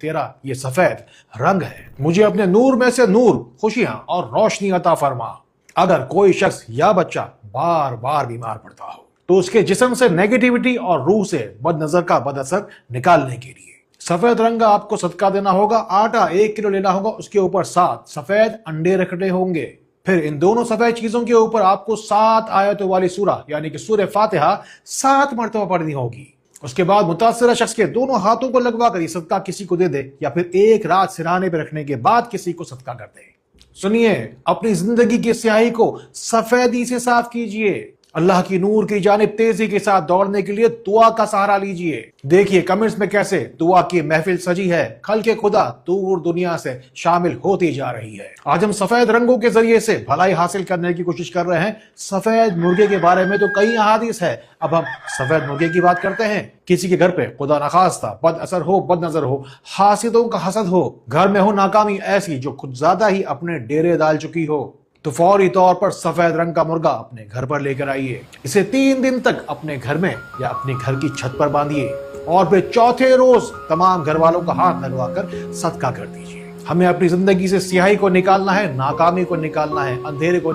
تیرا یہ سفید رنگ ہے۔ مجھے اپنے نور میں سے نور، خوشیاں اور روشنی عطا فرما۔ اگر کوئی شخص یا بچہ بار بار بیمار پڑتا ہو تو اس کے جسم سے نیگیٹیوٹی اور روح سے بد نظر کا بد اثر نکالنے کے لیے سفید رنگ کا آپ کو صدقہ دینا ہوگا۔ آٹا 1 کلو لینا ہوگا، اس کے اوپر 7 سفید انڈے رکھنے ہوں گے۔ پھر ان دونوں سفید چیزوں کے اوپر آپ کو 7 آیتوں والی سورہ یعنی کہ سورہ فاتحہ 7 مرتبہ پڑھنی ہوگی۔ اس کے بعد متاثرہ شخص کے دونوں ہاتھوں کو لگوا کر یہ صدقہ کسی کو دے دے، یا پھر 1 رات سرانے پہ رکھنے کے بعد کسی کو صدقہ کر دے۔ سنیے، اپنی زندگی کی سیاہی کو سفیدی سے صاف کیجئے۔ اللہ کی نور کی جانب تیزی کے ساتھ دوڑنے کے لیے دعا کا سہارا لیجئے۔ دیکھیے کمنٹس میں کیسے دعا کی محفل سجی ہے، خلق خدا دور دنیا سے شامل ہوتی جا رہی ہے۔ آج ہم سفید رنگوں کے ذریعے سے بھلائی حاصل کرنے کی کوشش کر رہے ہیں۔ سفید مرغے کے بارے میں تو کئی احادیث ہے، اب ہم سفید مرغے کی بات کرتے ہیں۔ کسی کے گھر پہ خدا نخواستہ بد اثر ہو، بد نظر ہو، حاسدوں کا حسد ہو، گھر میں ہو ناکامی ایسی جو خود زیادہ ہی اپنے ڈیرے ڈال چکی ہو، تو فوری طور پر سفید رنگ کا مرغا اپنے گھر پر لے کر آئیے۔ اسے 3 دن تک اپنے گھر میں یا اپنے گھر کی چھت پر باندھیے، اور پھر چوتھے روز تمام گھر والوں کا ہاتھ لگوا کر صدقہ کر دیجیے۔ ہمیں اپنی زندگی سے سیاہی کو نکالنا ہے، ناکامی کو نکالنا ہے، اندھیرے کو